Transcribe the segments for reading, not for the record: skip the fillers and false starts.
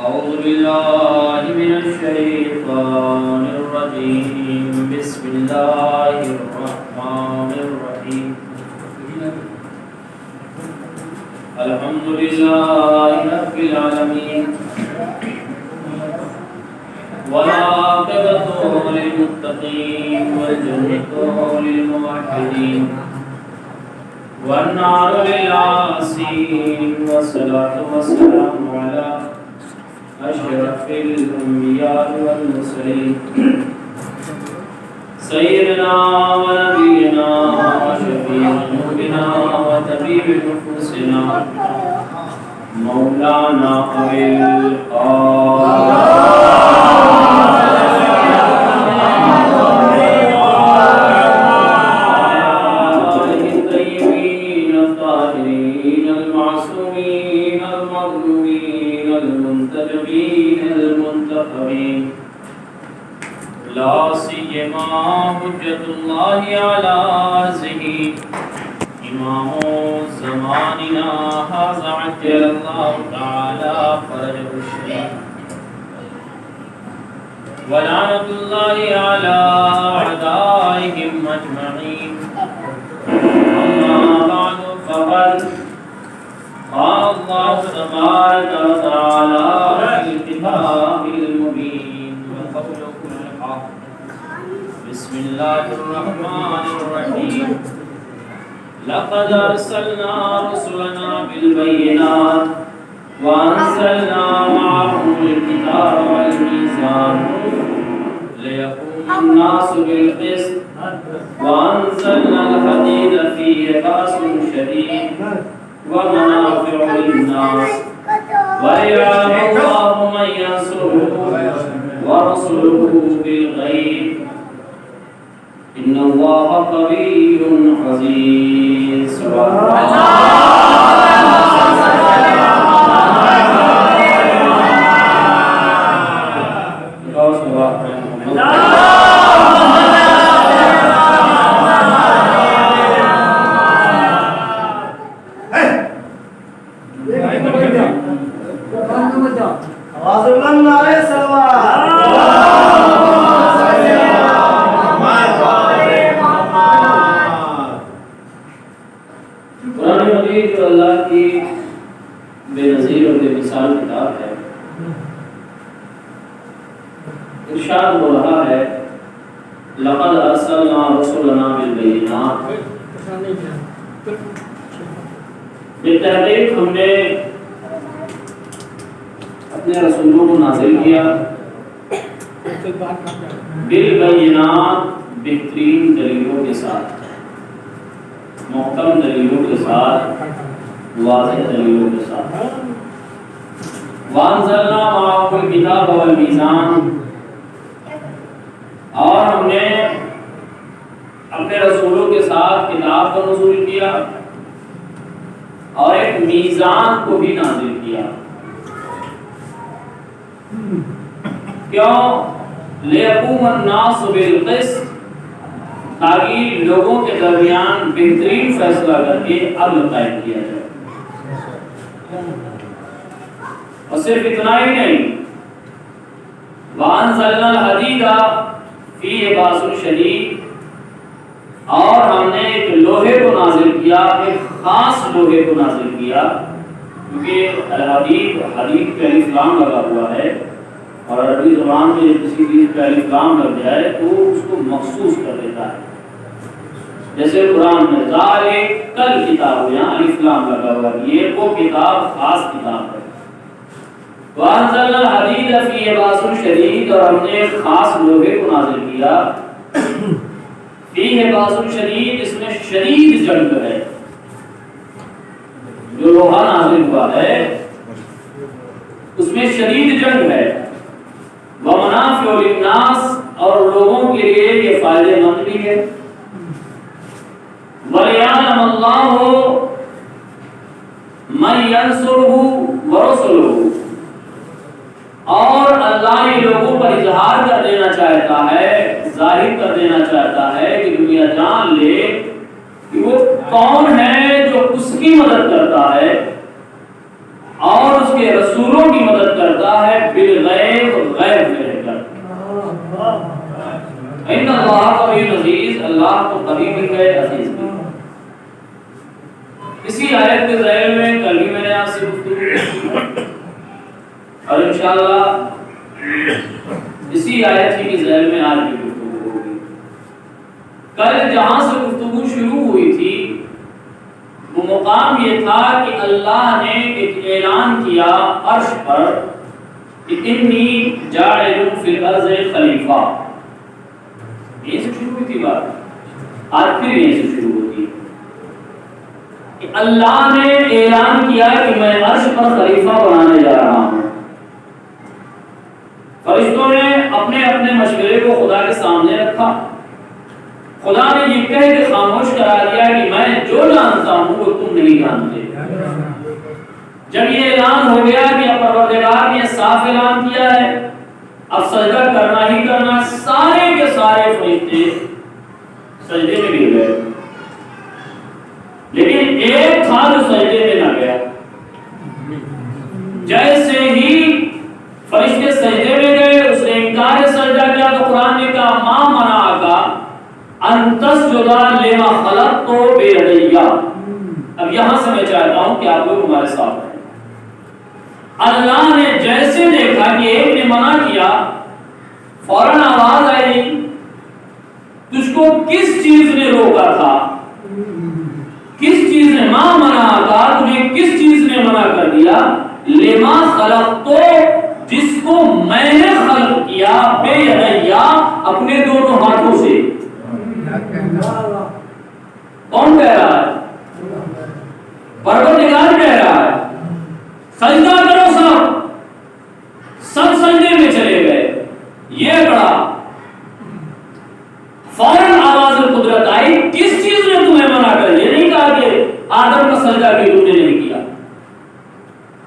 أعوذ بالله من الشيطان الرجيم بسم الله الرحمن الرحيم الحمد لله رب العالمين والعاقبة للمتقين والجنة للموحدين والنار للعاصين والصلاة والسلام على أشرف الأنبياء والمرسلين سيدنا ونبينا وشفيع ذنوبنا وطبيب نفوسنا مولانا أبي الطيبين الطاهرين المعصومين المظلومين المنتجبين المنتخبين لا سيما حجة الله على عرشه إمام زماننا هذا عجل الله تعالى فرجه الشريف ولعنة الله على أعدائهم أجمعين أما بعد فقد قال الله تبارك وتعالى في الكتاب المبين وقوله الحق بسم الله الرحمن الرحيم لقد أرسلنا رسلنا بالبينات وأنزلنا معهم الكتاب والميزان ليقوم الناس بالقسط وأنزلنا الحديد فيه بأس شديد ومنافع للناس ويعلم الله من ينصره ورسله بالغيب إن الله قوي عزيز سبحان جو اللہ کی بے نظیر اور بے مثال کتاب ہے، ارشاد ہو رہا ہے لقد ارسلنا رسلنا بالبینات، بالتحقیق ہم نے اپنے رسولوں کو نازل کیا بالبینات، بہترین دلیلوں کے ساتھ، محکم دلیلوں کے ساتھ، واضح دلیلوں کے ساتھ. وانزلنا معهم الکتاب والمیزان، اور ہم نے اپنے رسولوں کے ساتھ کتاب کو نزول کیا اور ایک میزان کو بھی نازل کیا. کیوں؟ لیقوم الناس بالقسط، تاکہ لوگوں کے درمیان بہترین فیصلہ کر کے عدل قائم کیا جائے. اور صرف اتنا ہی نہیں، وَأَنزَلْنَا الْحَدِيدَ فِيهِ بَأْسٌ شَدِيدٌ، اور ہم نے ایک لوہے کو نازل کیا، ایک خاص لوہے کو نازل کیا، کیونکہ الحدید پہ الف لام لگا ہوا ہے، اور عربی زبان میں کسی چیز پہ الف لام لگ جائے تو اس کو مخصوص کر دیتا ہے. جیسے قرآن میں ذالک الکتاب، یہاں الف لام لگا ہوا ہے، یہ وہ کتاب خاص کتاب ہے. وانزلنا الحدید فیہ بأس شدید، اور ہم نے ایک خاص لوہے کو نازل کیا، فیہ بأس شدید، اس میں شدید جنگ ہے. جو لوہا نازل ہوا ہے اس میں شدید جنگ ہے. ومنافع للناس، اور لوگوں کے لیے یہ فائدے مند بھی ہے. وَلِيَعْلَمَ اللَّهُ مَن يَنصُرُهُ وَرُسُلُهُ، اور اللہ لوگوں پر اظہار کر دینا چاہتا ہے، ظاہر کر دینا چاہتا ہے کہ دنیا جان لے کہ وہ کون ہے جو اس کی مدد کرتا ہے اور اس کے رسولوں کی مدد کرتا ہے بالغیب، غیب میں رہ کر۔ ان اللہ قوی عزیز، اللہ تو قوی بھی ہے، عزیز بھی۔ اسی آیت کے ذیل میں کل بھی میں نے آپ سے گفتگو کی اور انشاءاللہ اسی آیت ہی کے ذیل میں آج بھی گفتگو ہوگی۔ کل جہاں سے گفتگو شروع ہوئی تھی وہ مقام یہ تھا کہ اللہ نے ایک اعلان کیا عرش پر کہ انی جاعل فی الارض خلیفہ۔ یہ سے شروع ہوئی تھی بات، آج پھر یہ سے شروع ہوتی ہے کہ اللہ نے اعلان کیا کہ میں عرش پر خلیفہ بنانے جا رہا ہوں۔ فرشتوں نے اپنے اپنے مشورے کو خدا کے سامنے رکھا، خدا نے یہ کہہ کے خاموش کرا دیا کہ میں جو جانتا ہوں وہ تم نہیں جانتے۔ جب یہ اعلان ہو گیا کہ پروردگار نے صاف اعلان کیا ہے اب سجدہ کرنا ہی کرنا، سارے کے سارے فرشتے سجدے میں گر گئے، لیکن ایک تھا جو سجدے میں نہ گیا۔ جیسے ہی فرشتے سجدے میں گئے اس نے انکار سجدہ کیا تو قرآن نے کہا ما منعک ان تسجد لما خلقت بیدی۔ اب یہاں سے میں چاہتا ہوں کہ آپ لوگ ہمارے ساتھ ہیں۔ اللہ نے جیسے دیکھا کہ ایک نے منع کیا فوراً آواز آئی تجھ کو کس چیز نے روکا تھا، کس چیز نے ما منعک، تجھے کس چیز نے منع کر دیا، لما خلقت، جس کو میں نے خلق کیا، بیدی، اپنے دونوں ہاتھوں سے۔ کون کہہ رہا ہے؟ پروردگار کہہ رہا ہے سجدہ کرو، سب سجدے میں چلے گئے۔ یہ بڑا فوراً آواز قدرت آئی کس چیز نے تمہیں منع کر، یہ نہیں کہا کہ آدم کا سجدہ بھی تم نے نہیں کیا،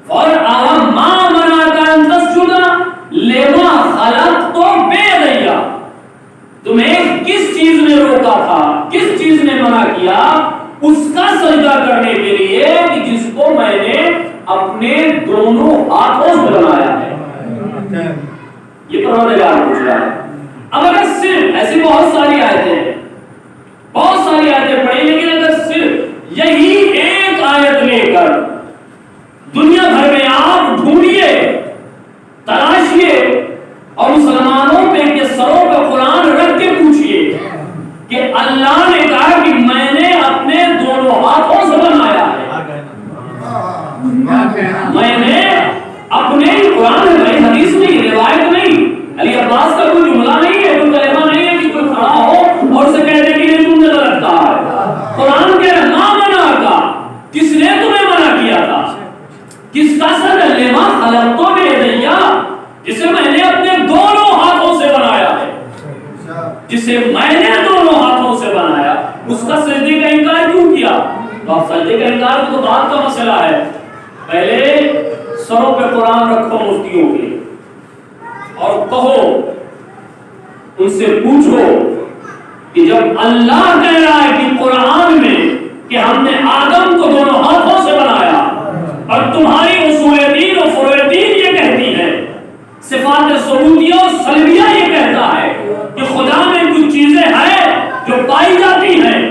فوراً آواز ما منعک ان تسجد لما خلقت بیدی، تمہیں کس چیز نے روکا تھا، کس چیز نے منع کیا اس کا سجدہ کرنے کے لیے کہ جس کو میں نے اپنے دونوں ہاتھوں سے بنایا ہے۔ یہ پروردگار پوچھ رہا ہے۔ اب اگر صرف ایسی بہت ساری آیتیں ہیں، بہت ساری آیتیں پڑھی، لیکن اگر صرف یہی ایک آیت لے کر دنیا بھر میں آپ ڈھونڈیے، تلاشیے اور مسلمانوں پہ کے سروں پہ قرآن رکھ کے پوچھئے کہ اللہ نے کہا کہ میں نے اپنے دونوں ہاتھوں سے بنایا ہے، میں نے اپنے قرآن میں، حدیث نہیں، روایت نہیں، علی عباس کا کوئی جملہ نہیں ہے، کوئی کلمہ نہیں ہے کہ کوئی کھڑا ہو اور سے کہہ دے کہ تم نے غلط کہا ہے۔ قرآن کہہ رہا ما منعک، کس نے تمہیں منع کیا تھا، کس کا سجدہ، لما خلقت بیدی، جسے میں نے اپنے دونوں ہاتھوں سے بنایا ہے، جسے میں نے دونوں ہاتھوں سے بنایا، اس کا سجدے کا انکار کیوں کیا؟ تو آپ سجدے کا انکار تو بات کا مسئلہ ہے، پہلے سروں پہ قرآن رکھو مفتیوں کے اور کہو، ان سے پوچھو کہ جب اللہ کہہ رہا ہے کہ قرآن میں کہ ہم نے آدم کو دونوں ہاتھوں سے بنایا اور تمہاری اصول دین اور فروع دین یہ کہتی ہے، صفات ثبوتیہ اور سلبیہ یہ کہتا ہے کہ خدا میں کچھ چیزیں ہیں جو پائی جاتی ہیں،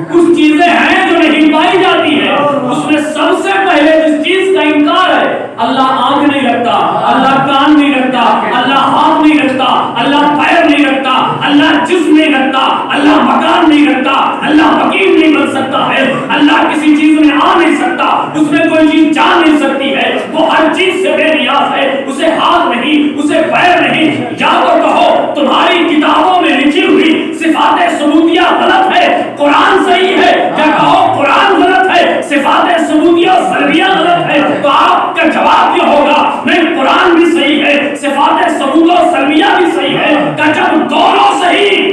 کچھ چیزیں ہیں جو نہیں پائی جاتی ہیں، اس میں سب سے پہلے جس چیز کا انکار ہے، اللہ آنکھ نہیں رکھتا، اللہ کان نہیں رکھتا، اللہ ہاتھ نہیں رکھتا، اللہ پیر نہیں رکھتا، اللہ جسم نہیں رکھتا، اللہ مکان نہیں رکھتا، اللہ وکیل نہیں بن سکتا ہے، اللہ کسی چیز میں آ نہیں سکتا، اس میں کوئی چیز جا نہیں سکتی ہے، وہ ہر چیز سے بے نیاز ہے، اسے ہاتھ نہیں، اسے پیر نہیں۔ یا تو کہو تمہاری کتابوں میں لکھی ہوئی صفات ثبوتیہ غلط ہے، قرآن صحیح ہے، یا کہو قرآن غلط ہے، صفات ثبوتیہ سلبیہ غلط ہے، تو آپ کا جواب یہ ہوگا نہیں، قرآن بھی صحیح ہے، صفات ثبوتیہ سلبیہ بھی صحیح ہے، کہ جب دونوں صحیح،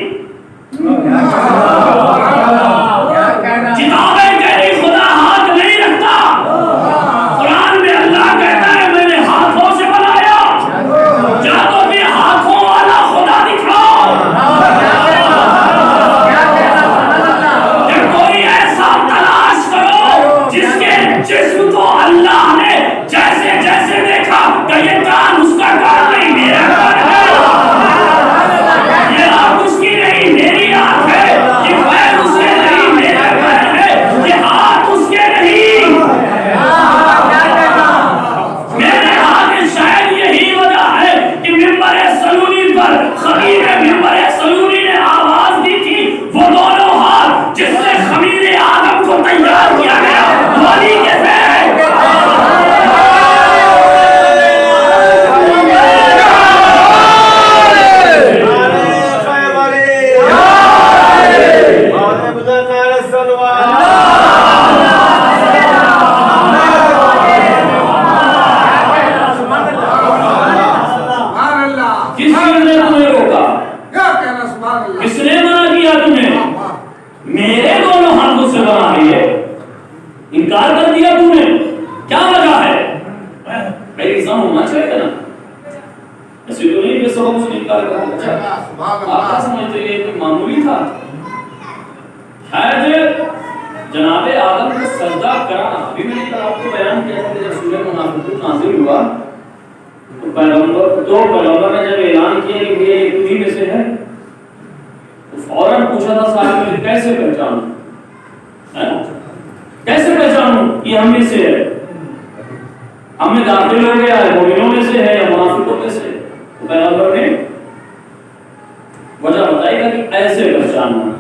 کتابیں کہتی خدا ہاتھ نہیں رکھتا، قرآن میں اللہ کہتا ہے میں نے ہاتھوں سے بنایا، ہونا چاہیے نا، ایسے تو نہیں کہ سبب اس نے انکار کرا. اچھا آپ کیا سمجھتے ہیں یہ کوئی معمولی تھا؟ شاید جناب آدم کو سجدہ کرانا، ابھی میں نے آپ کو بیان کیا تھا کہ جب سورہ منافقون نازل ہوا تو پیغمبر نے جب اعلان کیا کہ یہ تمہیں میں سے ہے تو فوراً پوچھا تھا صاحب نے کیسے پہچانوں، کیسے پہچانوں یہ ہم میں سے ہے، ہم میں داخل ہو گیا ہے، مومنوں میں سے ہے یا منافقوں میں سے؟ تو پیغمبر نے وجہ بتائی گا کہ ایسے پہچاننا.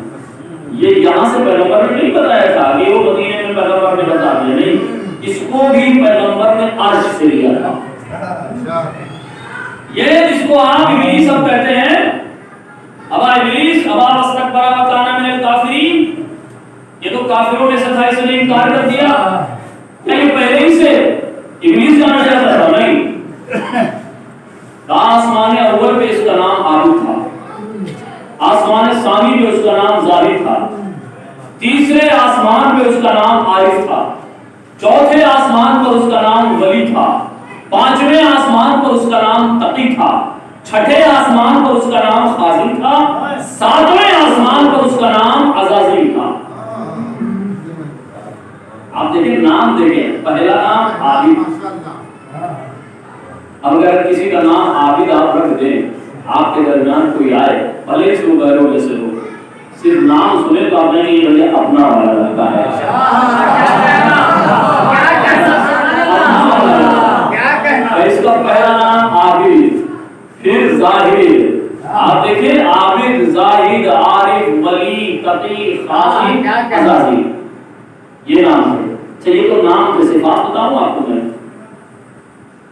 یہ یہاں سے پیغمبر نے نہیں بتایا تھا کہ وہ مدینے میں پیغمبر نے بتا دیا، نہیں، اس کو بھی پیغمبر نے عرش سے لیا تھا. یہ جس کو آپ ابلیس اب کہتے ہیں، ابا ابلیس ابا واستکبر وکان من الکافرین، یہ تو کافروں میں سے تھا، اس نے انکار کر دیا. لیکن پہلے ہی سے ابلیس جانا جاتا تھا؟ نہیں. آسمان اول پہ اس کا نام عابد تھا، آسمان ثانی پہ اس کا نام زاہد تھا، تیسرے آسمان پہ اس کا نام عارف تھا، چوتھے آسمان پر اس کا نام ولی تھا، پانچویں آسمان پر اس کا نام تقی تھا، چھٹے آسمان پر اس کا نام خازن تھا، ساتویں آسمان پر اس کا نام عزازیل تھا. آپ دیکھیں نام دیکھیں، پہلا نام عابد. اب اگر کسی کا نام عابد آپ رکھ دیں، آپ کے درمیان کوئی آئے بھلے سے وہ غیروں میں سے ہو، صرف نام سنے تو آپ نے یہ بھیا اپنا والا لگتا ہے. اس کا پہلا نام عابد، پھر زاہد. آپ دیکھیں عابد، زاہد، عارف، ولی، تقی، خازن، عزازیل، یہ نام ہے. چلیے تو نام کے صفات بتاؤں آپ کو میں.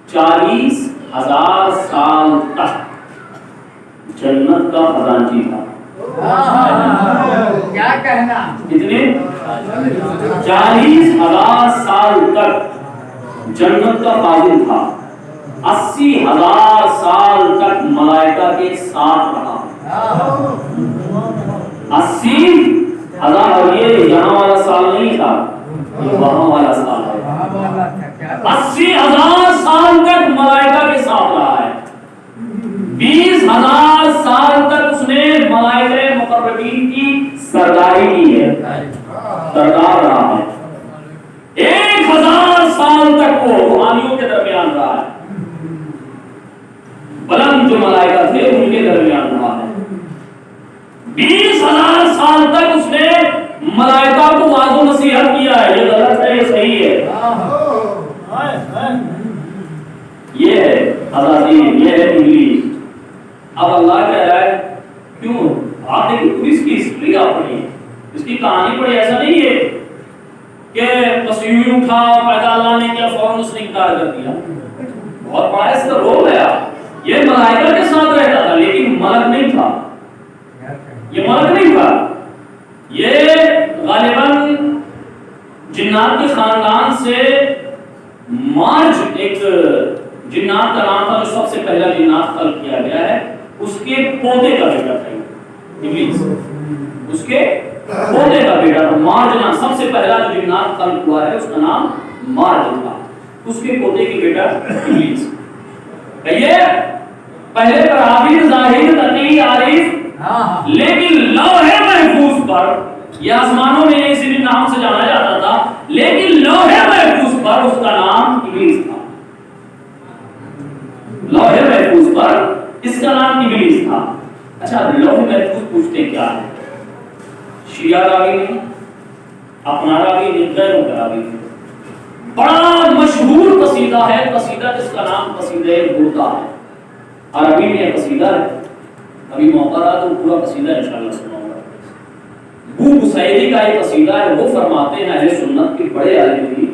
40,000 سال تک جنت کا خزانچی تھا. کیا کہنا؟ کتنے؟ 40,000 سال تک جنت کا خازن تھا. 80,000 سال تک ملائکہ کے ساتھ رہا. 80,000، اور یہ یہاں والا سال نہیں تھا، یہ وہاں والا سال ہے. 80,000 سال تک ملائکہ کے ساتھ رہا ہے. 20,000 سال تک اس نے ملائکہ مقربین کی سرداری کی ہے، سردار رہا ہے. 1,000 سال تک وہ روحانیوں کے درمیان رہا ہے، بلند جو ملائکہ تھے ان کے درمیان رہا ہے. 20,000 سال تک اس نے ملائکہ کو واعظ و نصیحت کیا ہے، یہ غلط ہے یہ صحیح ہے. یہ ہے عزازیل، یہ ہے ابلیس. اب اللہ کہہ رہا ہے کیوں؟ آپ دیکھیں اس کی ہسٹری آپ پڑھیے، اس کی کہانی پڑھی. ایسا نہیں ہے کہ بس یوں اٹھا پیدا اللہ نے کیا فوراً اس نے انکار کر دیا. بہت بڑا اس کا رول ہے. یہ ملائکہ کے ساتھ رہتا تھا لیکن ملک نہیں تھا، یہ ملک نہیں تھا، یہ غالباً جنات کے خاندان سے مارج، ایک جنات کا نام تھا جو سب سے پہلا جنات خلق کیا گیا ہے، اس کے پوتے کا بیٹا تھا ابلیس. اس کے پوتے کا بیٹا تھا مارج نام، سب سے پہلا جو جنات خلق ہوا ہے اس کا نام مارج تھا، اس کے پوتے کی بیٹا ابلیس. یہ پہلے پر عابد، زاہد، تقی، عارف، لیکن لوح محفوظ پر، یہ آسمانوں میں اسی بھی نام سے جانا جاتا تھا، لیکن لوح محفوظ پر اس کا نام ابلیس تھا. لوح محفوظ پر اس کا نام ابلیس تھا. اچھا لوح محفوظ پوچھتے کیا ہے؟ شیعہ راوی نہیں، اپنا راوی نہیں، غیروں کا راوی نہیں. بڑا مشہور قصیدہ ہے، قصیدہ جس کا نام قصیدہ بردہ ہے. عربی میں قصیدہ ہے، ابھی موقع رہا تو پورا قصیدہ انشاءاللہ سناؤں گا. ابو بصیری کا ایک قصیدہ ہے. وہ فرماتے ہیں، اہل سنت کے بڑے عالم تھے،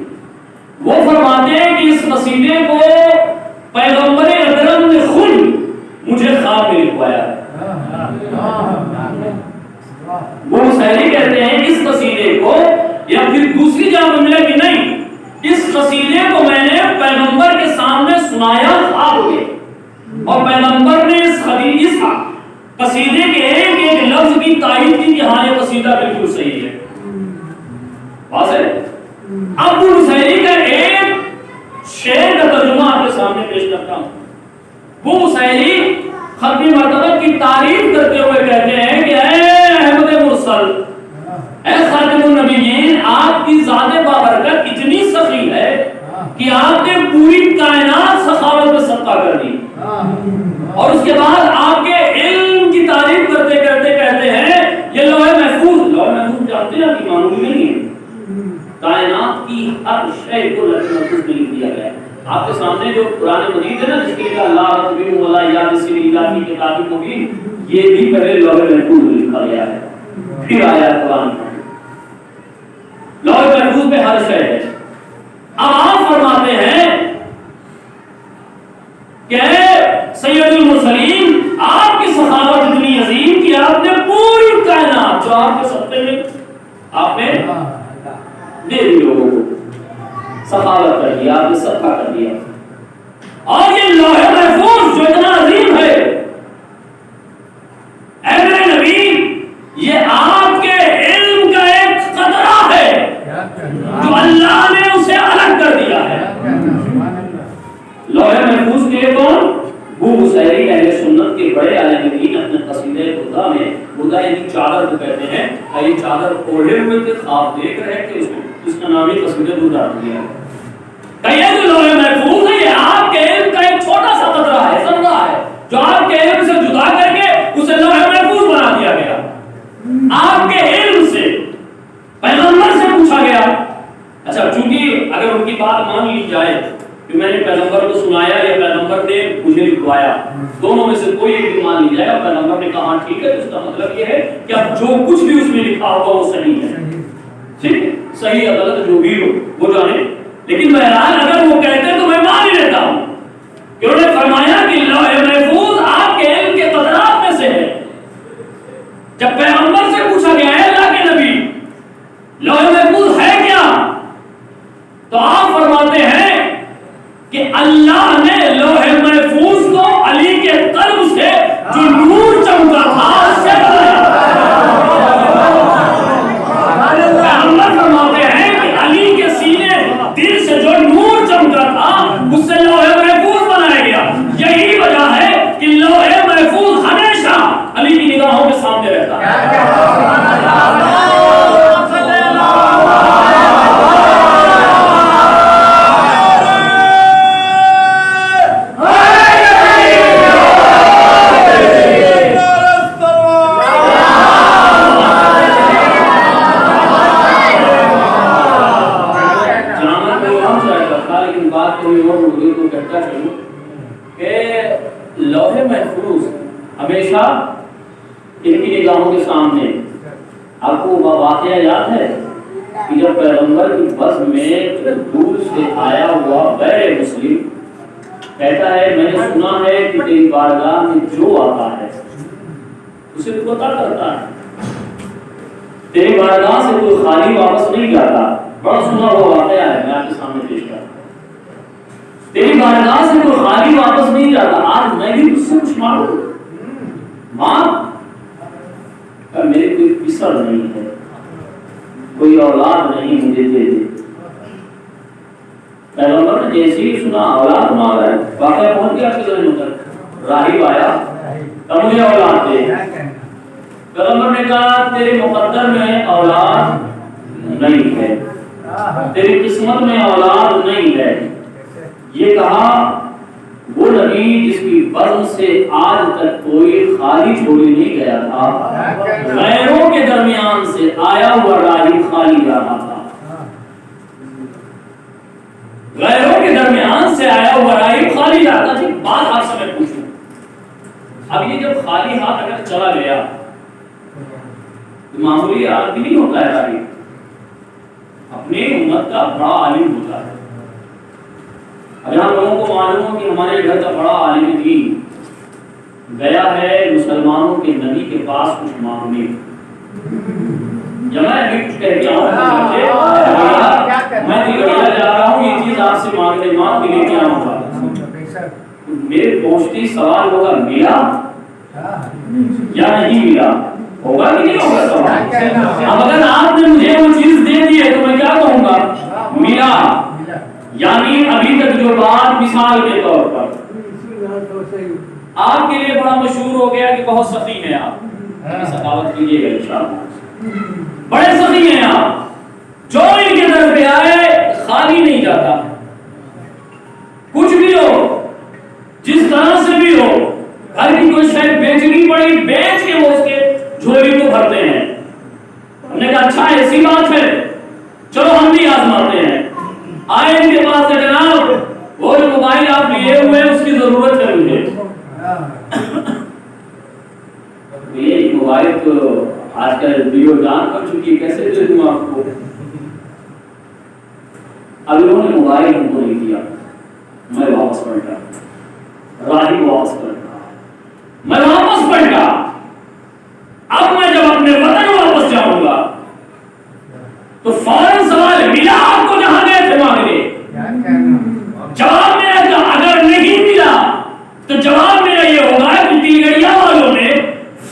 وہ فرماتے ہیں کہ اس قصیدے کو پیغمبر اکرم نے خود مجھے خواب میں لکھوایا ہے. وہ بصیری کہتے ہیں اس قصیدے کو، یا پھر دوسری جگہ ملے کہ نہیں، اس قصیدے کو میں نے پیغمبر کے سامنے سنایا خواب میں، اور پیغمبر نے اس قصیدے کے ایک ایک لفظ کی تائید کی کہ ہاں یہ قصیدہ بالکل صحیح ہے. واضح؟ اب بصیری کا ایک شعر کا ترجمہ آپ کے سامنے پیش کرتا ہوں. وہ بصیری ختم مرتبہ کی تعریف کرتے ہوئے کہتے ہیں کہ اے احمد مرسل، اے خاتم النبیین، آپ کی ذات بابرکت اتنی سخی ہے کہ آپ نے پوری کائنات سخاوت میں صدقہ کر دی. اور اس کے بعد آپ کے علم کی تعریف کرتے کرتے کہتے ہیں یہ لوح محفوظ جانتے ہیں کہ معمولی نہیں ہے، کائنات کی ہر شے کو لوح محفوظ میں لکھ دیا گیا ہے. آپ کے سامنے جو قرآن مجید ہے نا، جس کے لیے اللہ ربی ولا یادسی اللہ کی کتاب مبین، یہ بھی پہلے لوح محفوظ میں لکھا گیا ہے. پھر آیا قرآن لوح محفوظ میں ہر شے ہے. اب آپ فرماتے ہیں کہ سید المرسلین، آپ کی سخاوت اتنی عظیم کہ آپ نے پوری کائنات جو آپ کے صدقے میں آپ نے دے دی، لوگوں کو سخاوت کر دیا، آپ نے صدقہ کر دیا. اور یہ لوح محفوظ جو اتنا عظیم ہے، اے میرے نبی، یہ آپ کے علم کا ایک قطرہ ہے جو اللہ نے اسے الگ کر دیا ہے. لوح محفوظ کے کون؟ وہ بصیری اہل سنت کے بڑے عالم دین اپنے قصیدہ خدا میں، خدا یعنی چادر کو کہتے ہیں، یہ چادر اوڑھے ہوئے تھے، خواب دیکھ رہے کہ اس کا نام ہی قصیدہ خدا رکھ دیا. کہیں جو لوح محفوظ ہے، یہ آپ کے علم کا ایک چھوٹا سا قطرہ ہے، ذرہ ہے، جو آپ کے علم سے جدا کر کے اسے لوح محفوظ بنا دیا گیا. آپ کے علم سے پیغمبر سے پوچھا گیا. اچھا، چونکہ اگر ان کی بات مان لی جائے کہ میں نے پیغمبر کو سنایا یا پیغمبر نے مجھے لکھوایا، دونوں میں سے کوئی ایک بھی مان لی جائے اور پیغمبر نے کہا ٹھیک ہے، تو اس کا مطلب یہ ہے کہ اب جو کچھ بھی اس میں لکھا ہوگا وہ صحیح ہے. ٹھیک ہے، صحیح غلط جو بھی ہو وہ جانے. لیکن بہرحال اگر وہ کہتے تو میں مان ہی لیتا ہوں کہ انہوں نے فرمایا کہ لوح محفوظ آپ کے علم کے قطرات میں سے ہے. جب پیغمبر سے پوچھا گیا ہے اللہ کے نبی لوح محفوظ ہے کیا، تو آپ فرماتے ہیں کہ اللہ نے لوح محفوظ کو علی کے قلب سے جو نور چمکا تھا اس سے بنایا. پیغمبر فرماتے ہیں کہ علی کے سینے دل سے جو نور چمکا تھا اس سے لوح محفوظ بنایا گیا. یہی وجہ ہے کہ لوح محفوظ ہمیشہ علی کی نگاہوں کے سامنے رہتا ہے. لوح محفوظ ہمیشہ ان کی نگاہوں کے سامنے. آپ کو وہ واقعہ یاد ہے کہ جب پیغمبر کی بزم میں دور سے آیا ہوا غیر مسلم کہتا ہے میں نے سنا ہے کہ تیری بارگاہ میں جو آتا ہے اسے تو پتہ کرتا ہے، تیری بارگاہ سے کوئی خالی واپس نہیں جاتا. بڑا سنا ہوا واقعہ ہے، میں آپ کے سامنے پیش کرتا ہوں. تیری بارگاہ سے کوئی خالی واپس نہیں جاتا. آج میں بھی تجھ سے کچھ مانگوں، ماں میرے کوئی پسر نہیں ہے، کوئی اولاد نہیں، مجھے دے دے. پیغمبر نے جیسے ہی سنا اولاد مانگ رہا ہے، واقعہ پہنچ گیا کہ راہب آیا تو مجھے اولاد دے. پیغمبر نے کہا تیرے مقدر میں اولاد نہیں ہے، تیری قسمت میں اولاد نہیں ہے. یہ کہا وہ نبی جس کی بزم سے آج تک کوئی خالی چھوڑی نہیں گیا تھا، غیروں کے درمیان سے آیا ہوا راہب خالی رہا تھا. غیروں کے درمیان سے آیا ہوا راہب خالی رہتا تھا. بات آپ سے میں پوچھوں، اب یہ جب خالی ہاتھ اگر چلا گیا تو معمولی آدمی نہیں ہوتا ہے، راہب اپنی امت کا بڑا عالم ہوتا ہے. اب ہم لوگوں کو معلوم ہو کہ ہمارے گھر کا بڑا عالم دین گیا ہے مسلمانوں کے نبی کے پاس کچھ مانگنے. جب میں بھی کچھ کہہ کے آؤں میں دلیا جا رہا ہوں یہ چیز آپ سے مانگنے مانگ کے لے کے آؤں گا، میرے پہنچتی سوال ہوگا ملا یا نہیں ملا، ہوگا کہ نہیں ہوگا سوال. اب اگر آپ نے مجھے وہ چیز دے دی ہے تو میں کیا کہوں گا، ملا یعنی ابھی تک جو بات مثال کے طور پر آپ کے لیے بڑا مشہور ہو گیا کہ بہت سخی ہیں آپ، سخاوت کیجیے گا انشاءاللہ، بڑے سخی ہیں آپ، جو ان کے در پہ آئے خالی نہیں جاتا، کچھ بھی ہو جس طرح سے بھی ہو، گھر کی کوئی شے بیچنی پڑی بیچ کے وہ اس کے جھولی کو بھرتے ہیں۔ ہم نے کہا اچھا ایسی بات ہے، چلو ہم بھی آزماتے ہیں، آئے ان کے پاس سے جناب وہ جو موبائل آپ لیے ہوئے اس کی ضرورت ہے مجھے۔ یہ موبائل تو آج کل ویڈیو جان کر چکی، کیسے دے دوں آپ کو؟ اب انہوں نے موبائل ہم کو نہیں دیا، میں واپس پلٹا، راہی واپس پلٹا، میں واپس پلٹا۔ اب میں جب اپنے وطن واپس جاؤں گا تو فوراً سوال ملا آپ کو جہاں گئے تھے مانگنے؟ جواب میرا کہ اگر نہیں ملا تو جواب میرا یہ ہوگا کہ تلگڑیا والوں نے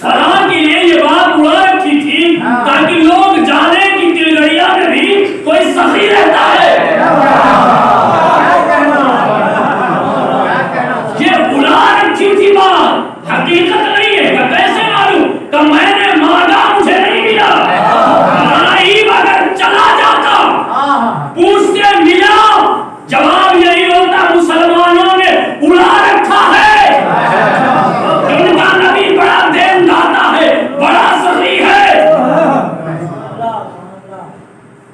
فلاں کے لیے یہ بات اڑا رکھی تھی تاکہ لوگ جانیں کہ تلگڑیا میں بھی کوئی سخی رہتا ہے۔ یہ اڑا رکھی تھی بات، حقیقت نہیں ہے۔ کہ کیسے معلوم؟ کہ میں نے مانگا مجھے نہیں ملا، غائب اگر چلا جاتا پوچھتے ملا، جواب یہی ہوتا مسلمانوں نے اڑا رکھا ہے، ان کا نبی بڑا دین داتا ہے، بڑا سخی ہے۔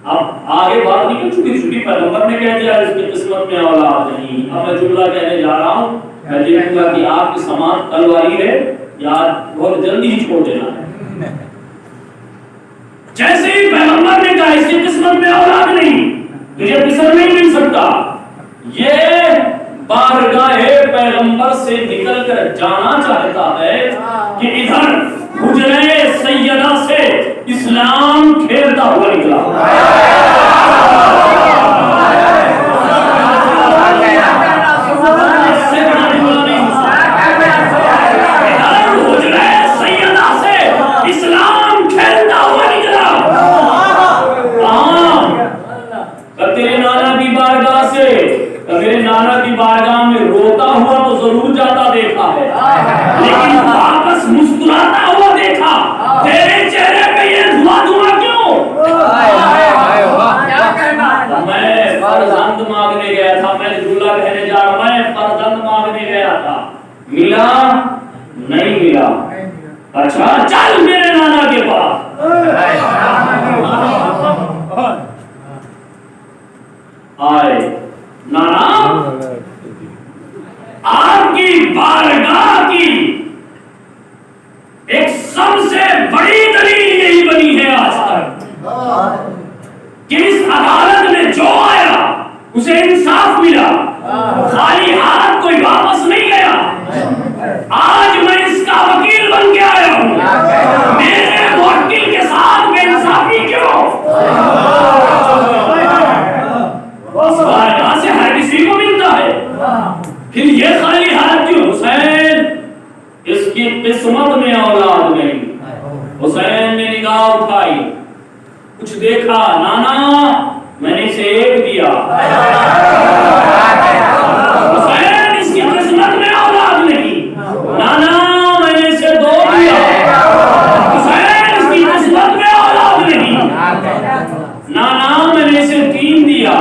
اب آگے بات نہیں چھوٹی چھوٹی پیغمبر نے کہہ دیا اس کی قسمت میں اولاد نہیں۔ اب میں جملہ کہنے جا رہا ہوں، میں دیکھوں گا کہ آپ کی سماعت تلواری ہے یا بہت جلدی ہی چھوڑ دینا ہے۔ جیسے ہی پیغمبر نے کہا اس کی قسمت میں اولاد نہیں، تجھے قسم نہیں مل سکتا، یہ بارگاہ پیغمبر سے نکل کر جانا چاہتا ہے کہ ادھر حجرے سیدہ سے اسلام کھیلتا ہوا نکلا۔ بارگاہ میں روتا ہوا تو ضرور جاتا دیکھا ہے، لیکن واپس مسکراتا ہوا دیکھا۔ تیرے چہرے پہ یہ دھواں دھواں کیوں؟ میں فرزند مانگنے گیا تھا، میں جملہ کہنے جا رہا، میں فرزند مانگنے گیا تھا، ملا نہیں ملا، اچھا چل میرے نانا کے پاس۔ آئے نانا، آپ کی بارگاہ کی ایک سب سے بڑی دلیل یہی بنی ہے آج تک کہ اس عدالت میں جو آیا اسے انصاف ملا، خالی ہاتھ کوئی واپس نہیں گیا۔ آج میں اس کا وکیل بن کے آیا ہوں، میرے موکل کے ساتھ بے انصافی کیوں؟ بارگاہ سے ہر کسی کو ملتا ہے، پھر یہ خالی ہاتھ کیوں؟ حسین اس کی قسمت میں اولاد نہیں۔ حسین نے نگاہ اٹھائی، کچھ دیکھا، نانا میں نے اسے ایک دیا۔ حسین اس کی قسمت میں اولاد نہیں، نانا میں نے اسے دو دیا۔ حسین اس کی قسمت میں اولاد نہیں، نانا میں نے اسے تین دیا۔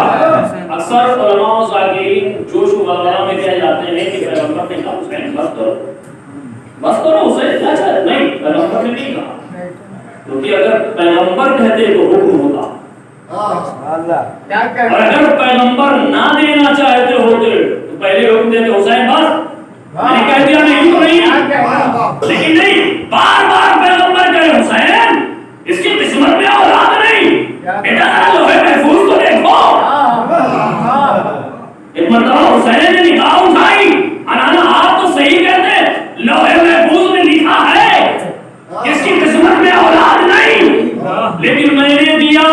اکثر علماء و ذاکرین جوش و غلبہ میں کہہ جاتے ہیں کہ پیغمبر نے کہا حسین بس کرو حسین، اچھا نہیں، پیغمبر نے نہیں کہا، کیونکہ اگر پیغمبر کہتے تو حکم ہوتا، اور اگر پیغمبر نہ دینا چاہتے ہوتے تو پہلے حکم دیتے حسین بس، میں نے کہہ دیا نہیں تو نہیں، لیکن نہیں، بار بار پیغمبر کہے حسین اس کی قسمت میں اولاد نہیں، بیٹا لوہے محفوظ کو دیکھو۔ ایک مرتبہ حسین نے نگاہ اٹھائی، انانا آپ تو صحیح کہتے، لوہے محفوظ میں لکھا ہے اس کی قسمت میں اولاد نہیں، لیکن میں نے دیا۔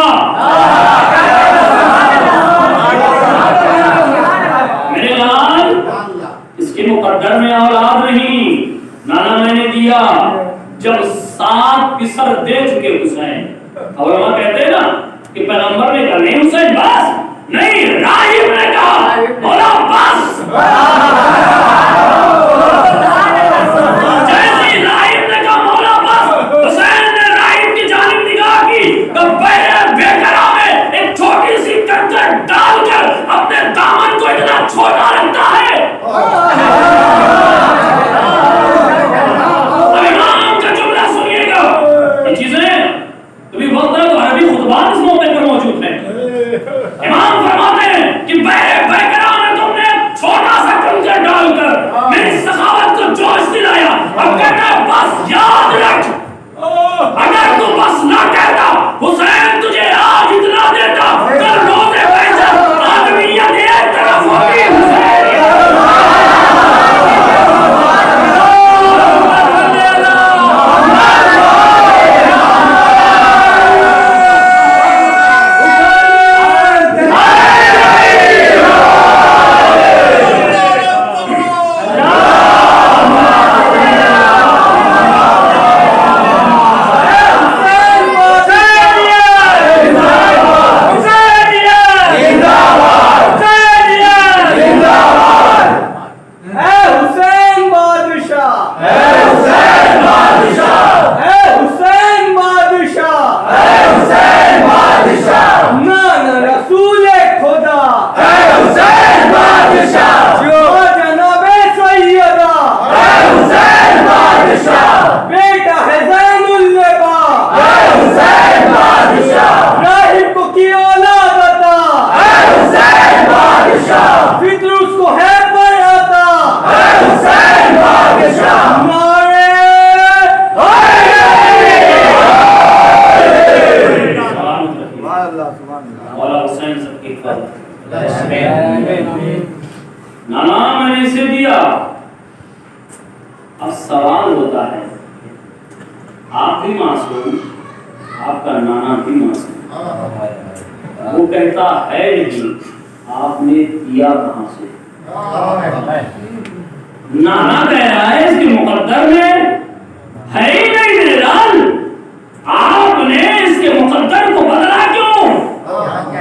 میرے لال اس کے مقدر میں اولاد نہیں، نانا میں نے دیا۔ جب 7 پسر دے چکے حسین، علماء کہتے ہیں نا کہ پیغمبر نے کہا نہیں حسین بس نہیں، راہب نے کہا میں نے اسے دیا. اب سوال ہوتا ہے آپ بھی معصوم, آپ کا نانا بھی معصوم, وہ کہتا ہے نہیں, آپ نے دیا کہاں سے؟ نانا کہہ رہا ہے اس کے مقدر میں ہے ہی نہیں میرے لال, آپ نے اس کے مقدر کو بدلا کیوں؟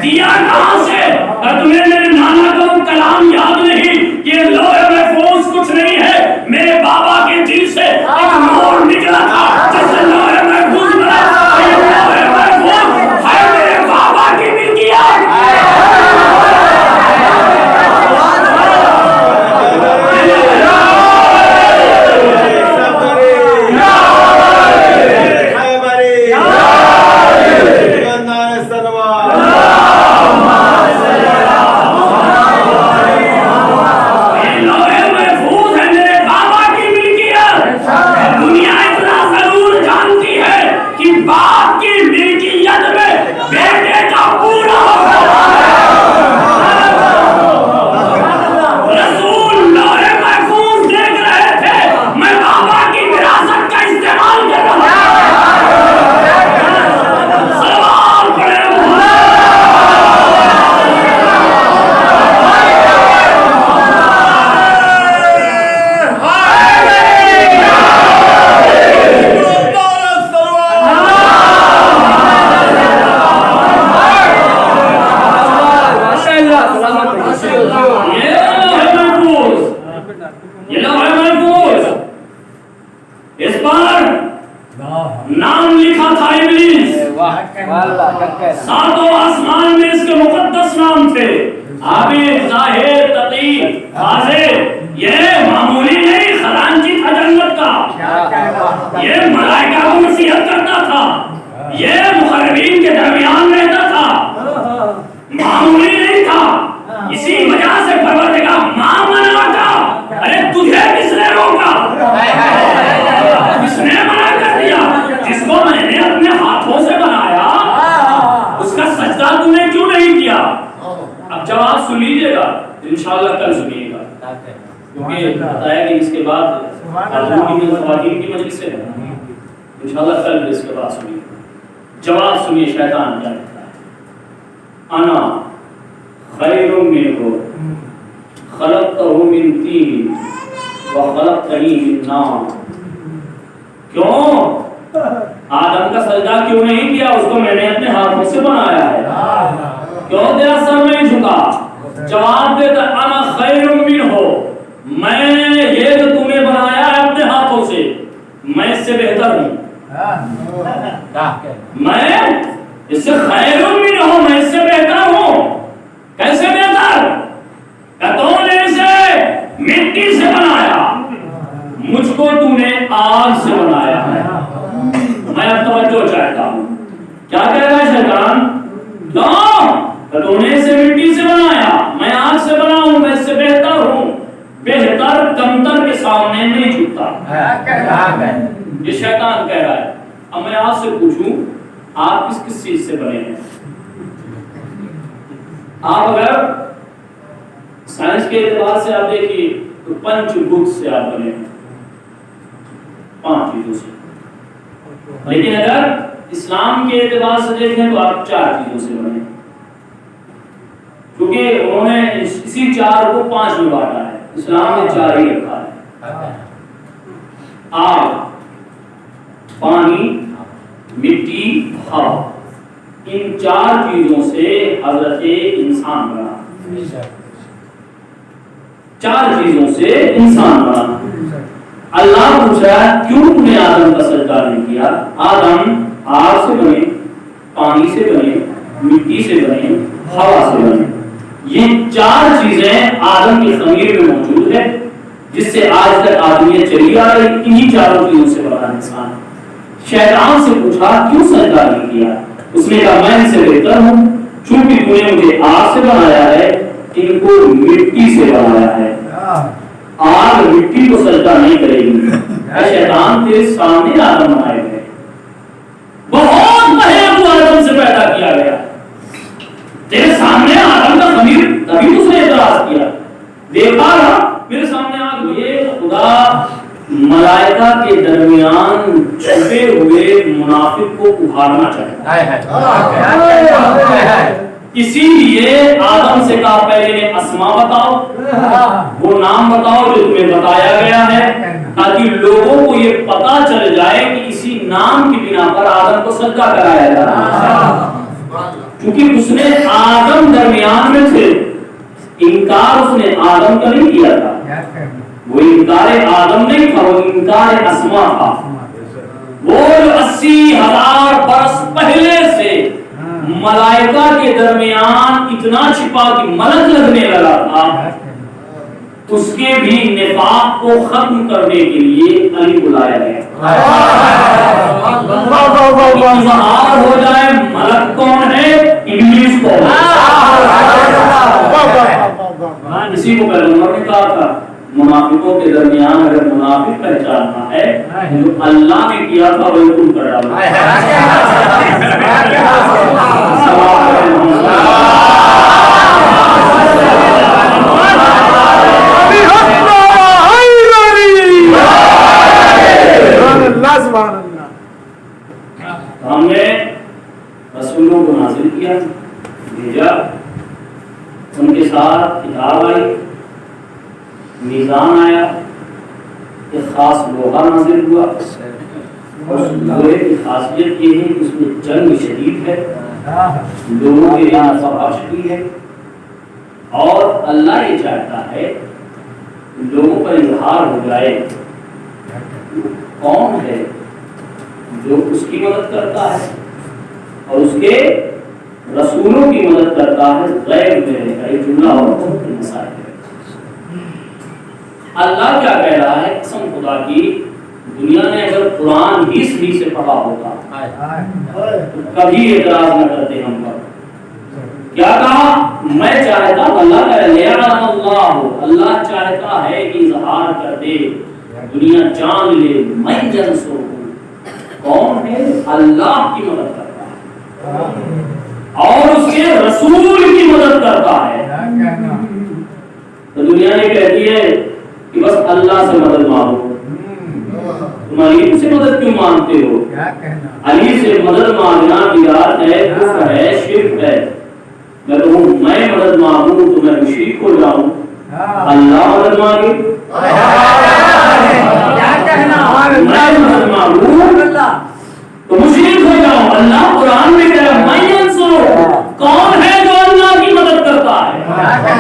دیا کہاں سے؟ تمہیں میرے نانا کا وہ کلام یاد نہیں کہ لوح محفوظ کچھ نہیں ہے, میرے بابا کے دل سے ایک نور نکلا تھا جس سے لوح محفوظ بنا. لوح محفوظ ہے میرے بابا کی ملکیت. نام لکھا تھا ابلیس, ساتوں آسمان میں اس کے مقدس نام تھے, عابد, زاہد, تقی, حاضر. یہ معمولی نہیں خزانچی تھا جنت کا, یہ ملائکہ کو نصیحت کرتا تھا, یہ مقربین کے درمیان رہتا تھا, معمولی نہیں تھا. اسی وجہ سے پروردگار ماں منا تھا. ارے تجھے کس نے روکا؟ کس نے منع کر دیا؟ جس کو میں نے اپنے ہاتھوں سے بنایا اس کا سجدہ تم نے کیوں نہیں کیا؟ اب جواب سن لیجیے گا, انشاءاللہ کل سنیے گا, کیونکہ بتایا کہ اس کے بعد خواتین کی مجلس ہے, انشاءاللہ کل اس کے بعد سنیے گا. جواب سنیے شیطان کیا کہتا ہے. انا خیر منہ خلقتہ من طین وخلقتنی من نار. کیوں آدم کا سجدہ کیوں نہیں کیا؟ اس کو میں نے اپنے ہاتھوں سے بنایا ہے. کیوں تیرا سر نہیں جھکا؟ جواب دیتا انا خیر منہ, میں یہ جو تمہیں بنایا ہے اپنے ہاتھوں سے, میں اس سے بہتر ہوں. میں اس سے خیر منہ, میں اس سے بہتر ہوں. کیسے بہتر؟ کہ تو نے اسے مٹی سے بنایا, مجھ کو تو نے آگ سے بنایا ہے. میں اب توجہ چاہتا ہوں, کیا کہہ رہا ہے شیطان؟ کہ تو نے اسے مٹی سے بنایا, میں آگ سے بنا ہوں, میں اس سے بہتر ہوں. بہتر کمتر کے سامنے نہیں جھکتا. یہ شیطان کہہ رہا ہے. اب میں آپ سے پوچھوں, آپ کس کس چیز سے بنے ہیں؟ آپ اگر سائنس کے اعتبار سے آپ دیکھیے تو پنچ بھوت سے آپ بنے ہیں, 5 چیزوں سے. لیکن اگر اسلام کے اعتبار سے دیکھیں تو آپ 4 چیزوں سے بنے ہیں, کیونکہ انہوں نے اسی 4 کو 5 میں بانٹا ہے. اسلام نے 4 ہی رکھا ہے. آگ, پانی, مٹی, ہوا, ان 4 چیزوں سے حضرت انسان بنا. 4 چیزوں سے انسان بنا. اللہ پوچھا کیوں تم نے آدم کا سجدہ نہیں کیا؟ آدم آگ سے بنے, پانی سے بنے, مٹی سے بنے, ہوا سے بنے. یہ 4 چیزیں آدم کی خمیر میں موجود ہے, جس سے آج تک آدمیت چلی آ رہی. انہی 4 چیزوں سے بنا انسان. شیطان سے پوچھا کیوں سجدہ نہیں کیا؟ اس نے کہا میں ان سے بہتر ہوں, چونکہ تو نے مجھے آگ سے بنایا ہے, ان کو مٹی سے بنایا ہے. آگ مٹی کو سجدہ نہیں کرے گی. اے شیطان, تیرے سامنے آدم بنائے گئے, بہت پہلے ابو آدم سے پیدا کیا گیا, تیرے سامنے آدم کا خمیر, تبھی اس نے اعتراض کیا. دیکھا نا میرے ملائکہ کے درمیان چھپے ہوئے منافق کو اکھاڑنا چاہتا ہے۔ اسی لیے آدم سے کہا پہلے اسماء بتاؤ، وہ نام بتاؤ جو تمہیں بتایا گیا ہے، تاکہ لوگوں کو یہ پتا چل جائے کہ اسی نام کی بنا پر آدم کو سجدہ کرایا جا رہا ہے، کیونکہ اس نے آدم درمیان میں تھے۔ انکار اس نے آدم کا نہیں کیا تھا، وہ انکار آدم نہیں تھا، وہ انکار اسماء تھا۔ وہ 80,000 برس پہلے سے ملائکہ کے درمیان اتنا چھپا کہ ملک لگنے لگا تھا، اس کے بھی نفاق کو ختم کرنے کے لیے علی بلایا گیا۔ اظہار ہو جائے ملک کون ہے، ابلیس کون ہے۔ اسی کو پیغمبر نے کہا تھا منافقوں کے درمیان اگر منافق پہچاننا ہے جو اللہ نے کیا تھا وہی تم کر ڈالو۔ ہم نے رسولوں کو نازل کیا، بھیجا، ان کے ساتھ کتاب آئی، میزان آیا، ایک خاص لوہا نازل ہوا۔ اس لوہے کی خاصیت یہ ہے کہ اس میں جنگ شدید ہے، لوگوں کے لیے نفع بخش بھی ہے، اور اللہ یہ چاہتا ہے لوگوں پر اظہار ہو جائے کون ہے جو اس کی مدد کرتا ہے اور اس کے رسولوں کی مدد کرتا ہے غیب میں رہے گا۔ یہ جملہ اور بہت مسائل ہے۔ اللہ کیا کہہ رہا ہے؟ قسم خدا کی، دنیا نے اگر قرآن ہی صحیح سے پڑھا ہوتا تو کبھی اعتراض نہ کرتے ہم پر۔ کیا کہا؟ میں چاہتا ہوں، اللہ کہہ رہا ہے اللہ چاہتا ہے کہ اظہار کر دے، دنیا جان لے میں جنسو ہوں۔ کون ہے؟ اللہ کی مدد کرتا ہے اور اس کے رسول کی مدد کرتا ہے۔ تو دنیا نے کہتی ہے کہ بس اللہ سے مدد مانگو، تم علی سے مدد کیوں مانگتے ہو؟ علی سے مدد مانگنا بدعت ہے، کفر ہے، شرک ہے۔ میں کہوں میں مدد مانگوں تو میں مشرک ہو جاؤں، اللہ مدد مانگے میں مدد مانگوں تو مشرک ہو جاؤں۔ اللہ قرآن میں کہہ رہا ہے میں انصرو، کون ہے جو اللہ کی مدد کرتا ہے؟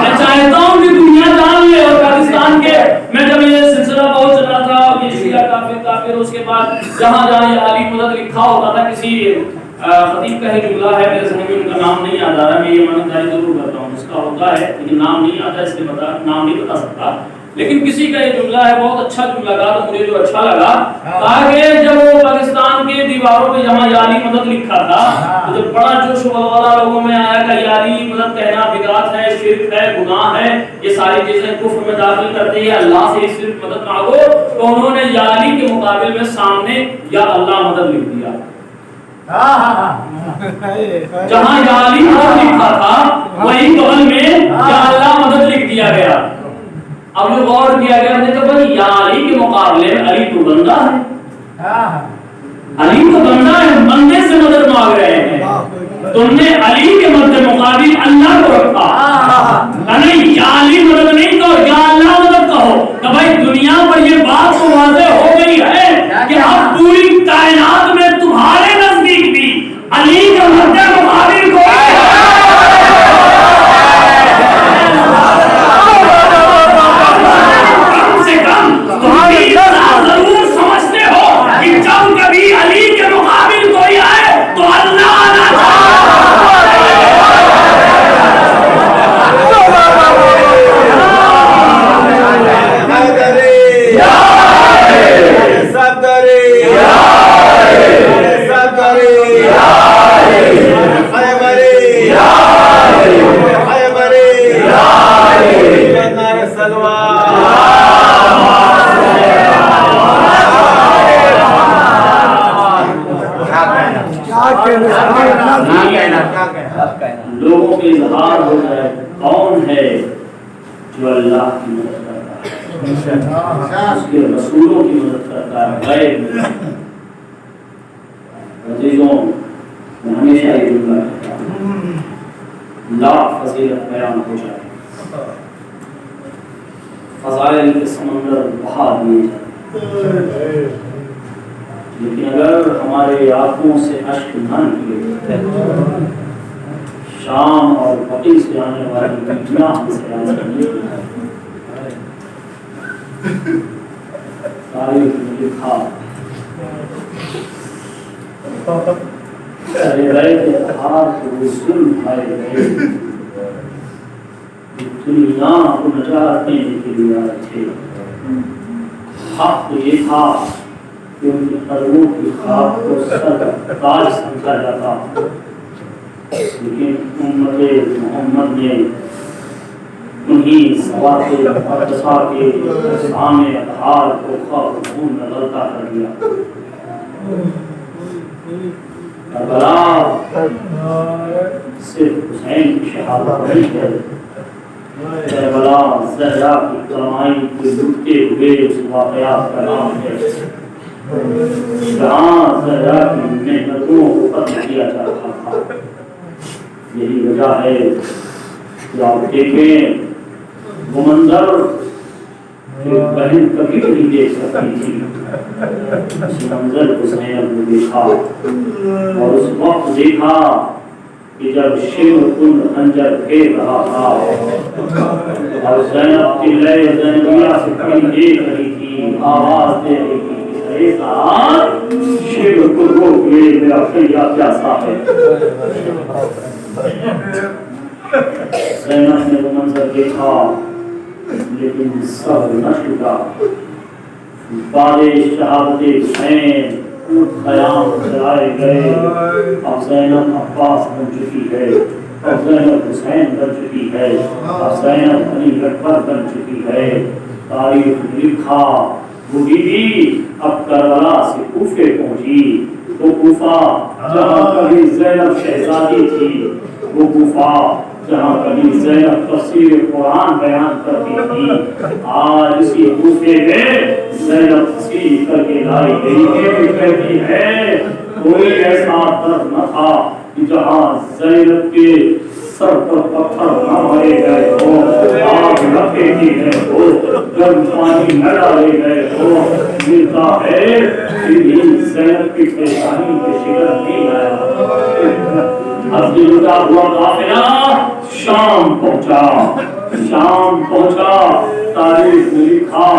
میں چاہتا ہوں کہ دنیا جان لے۔ اور پاکستان کے میں جب یہ سلسلہ بہت چل رہا تھا کہ شیعہ کافر، اس کے بعد جہاں جہاں یہ علی مدد لکھا ہوتا تھا، کسی خطیب کا ہی جملہ ہے، میرے ذہن میں ان کا نام نہیں یاد آ رہا، میں یہ ماننداری ضرور کرتا ہوں، اس کا ہوتا ہے لیکن نام نہیں آتا، اس لیے نام نہیں بتا سکتا، لیکن کسی کا یہ جملہ ہے، بہت اچھا جملہ لگا تو مجھے جو اچھا لگا، تاکہ جب وہ پاکستان کے دیواروں پہ جہاں یاری مدد لکھا تھا تو جب بڑا جوش و ولولہ لوگوں میں آیا کہ یاری مدد کہنا بدعت ہے، شرک ہے، گناہ ہے، یہ ساری چیزیں کفر میں داخل کرتے ہیں، اللہ سے صرف مدد مانگو، تو انہوں نے یاری کے مقابل میں سامنے یا اللہ مدد لکھ دیا۔ جہاں یا علی مدد لکھا تھا وہی بغل میں یا اللہ مدد لکھ دیا گیا۔ اب جو غور کیا گیا کہ بھائی یا علی کے مقابلے میں علی تو بندہ ہے، علی تو بندہ ہے، بندے سے مدد مانگ رہے ہیں، تم نے علی کے مدد مقابل اللہ کو رکھا، نہیں یا علی مدد نہیں کہو، یا اللہ مدد کہو۔ تو بھائی دنیا پر یہ بات تو واضح ہو گئی ہے کہ اب پوری کائنات میں تمہارے نزدیک بھی علی کے مدد مقابل کوئی ضرور سمجھتے ہو کہ جب کبھی علی کے مقابل کوئی آئے تو اللہ لوگوں کے اظہار ہو جائے کون ہے جو اللہ کی مدد کرتا ہے۔ اس کے رسولوں کی مدد کرتا ہے غیب میں۔ عزیزوں میں ہمیشہ یہ جملہ کہتا ہوں، لاکھ فضیلت بیان ہو جائے، فضائل کے سمندر بہا دیے جائے، لیکن اگر ہمارے آنکھوں سے اشک نہ نکلے، شام اور بقی سے آنے والی میٹھیاں ہم سے حاصل نہیں تاریخ میں لکھا ارے رہے کے ہاتھ وہ ظلم کھائے گئے، دنیا کو نجات دینے کے لیے آئے تھے۔ حق یہ تھا کہ ان کی قدموں کی خاک کو سر تاج سمجھا جاتا، لیکن امت محمد نے انہیں سوات مقدسہ کے سامنے اطہار کو خواب خون میں غلطہ کر دیا۔ کربلا صرف حسین کی شہادت نہیں ہے، کربلا زہرا کی کمائی کو لٹتے ہوئے اس واقعات کا نام ہے، جہاں زہرا کی محنتوں کو قتل کیا جا رہا تھا۔ یہی وجہ ہے کہ آپ دیکھیں وہ منظر جو بہن کبھی نہیں دیکھ سکتی تھی، اس منظر کو زینب نے دیکھا اور اس وقت دیکھا کہ جب شیو کن خنجر پھیر رہا تھا اور زینب چلے زینبیہ سے کھڑی دیکھ رہی تھی، آواز دے رہی تھی کہ اے ساتھ شیو کن رو یہ میرا خیال پیاسا ہے۔ زینب نے وہ منظر دیکھا لیکن صبر نہ چھوٹا۔ بعد شہادت حسین قیام کرائے گئے، اب زینب عباس بن چکی ہے، اب زینب حسین بن چکی ہے، اب زینب علی اکبر بن چکی ہے۔ تاریخ لکھا وہ بی بی اب کربلا سے کوفے پہنچی، وہ کوفہ جہاں کبھی زینب شہزادی تھی، وہ کوفہ جہاں کبھی زینب تفسیر قرآن بیان کرتی تھی، آج اسی کوفے میں زینب تفسیر کر کے لائی گئی ہے، کہتی ہے کوئی ایسا درد نہ تھا کہ جہاں زینب کے سر پر پتھر نہ مارے گئے ہو، آگ نہ پھینکی گئے ہو، گرم پانی نہ ڈالے گئے ہو۔ ملتا ہے کہ زینب کی پیشانی کے شکر نہیں آیا۔ اب یہ لٹا ہوا قافلہ شام پہنچا، تاریخ میں لکھا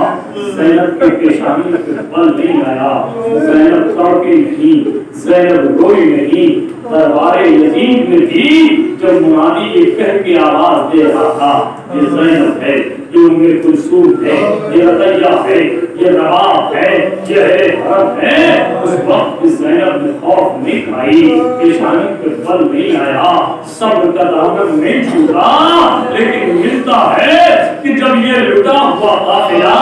زینب کی پیشانی پہ بل نہیں آیا، زینب تڑپی نہیں، زینب روئی نہیں۔ دربار یزید میں بھی جب منادی یہ کہہ کے آواز دے رہا تھا یہ زینب ہے، یہ ام کلثوم ہے، یہ رقیہ ہے، یہ رباب ہے، یہ حرم ہے، اس وقت زینب نے خوف نہیں کھائی، پیشانی پہ بل نہیں آیا، صبر کا دامن نہیں چھوٹا۔ لیکن ملتا ہے کہ جب یہ لٹا ہوا قافلہ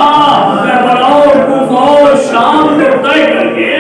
کربلا اور کوفہ اور شام کو طے کر کے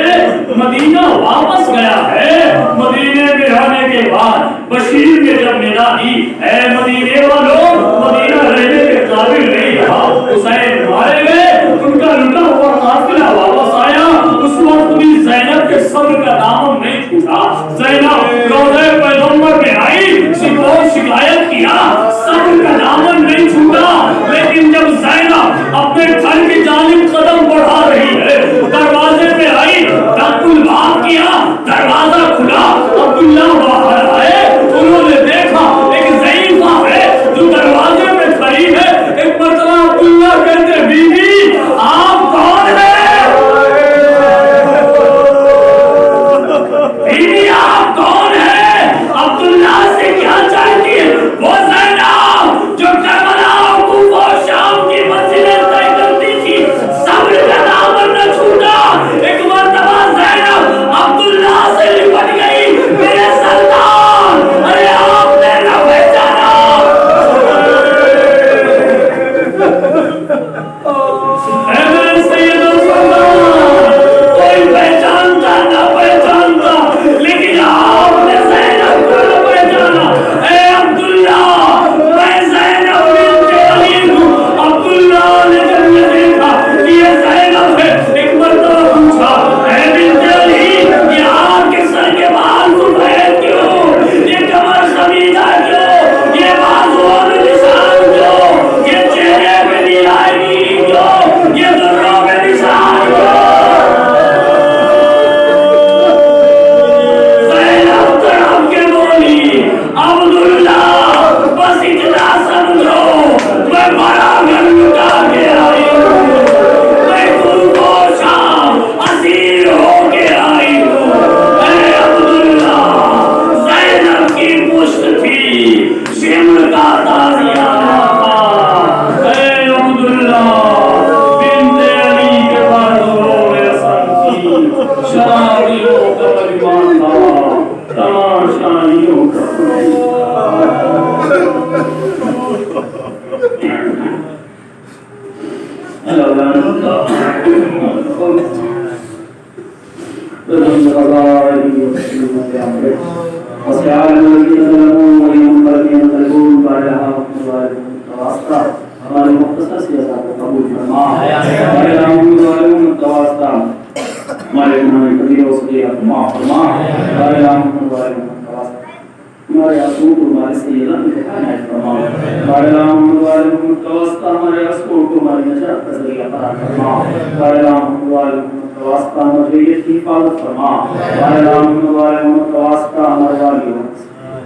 مدینہ واپس گیا ہے، مدینے میں آنے کے بعد بشیر نے جب ندا دی اے مدینے والوں، مدینہ رہنے کے قابل نہیں رہا، حسین مارے گئے، ان کا لٹا ہوا قافلہ واپس آیا، اس وقت بھی زینب کے صبر کا دامن نہیں چھوٹا۔ زینب روضہ پیغمبر میں آئی، شکایت کیا، صبر کا دامن نہیں چھوٹا۔ لیکن جب زینب اپنے گھر کی جانب قدم بڑھا رہی ہے، دروازے پہ آئی، ڈاک الباب کیا، دروازہ کھلا، عبداللہ باہر آئے، انہوں نے دیکھا ایک ضعیفہ ہے جو دروازے میں کھڑی ہے۔ ایک مرتبہ عبداللہ کہتے ہمارے مختصر سیاست کو قبول فرما ہمارے گناہ کبیرہ و صغیرہ کو معاف فرما ہمارے اصول کو ہمارے سیدہ عنایت فرما ہمارے ہمارے اصول کو ہماری نجات کا ذریعہ قرار فرما ہمارے ہماری کی حفاظت فرما ہمارے ہمارے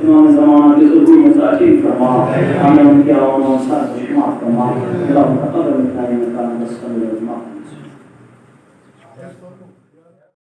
امام زمانہ کے ظلم مساکین فرما ہمیں ان کے آوان و انسان کو شمار فرما اللہ تقبل منا انک انت السمیع العلیم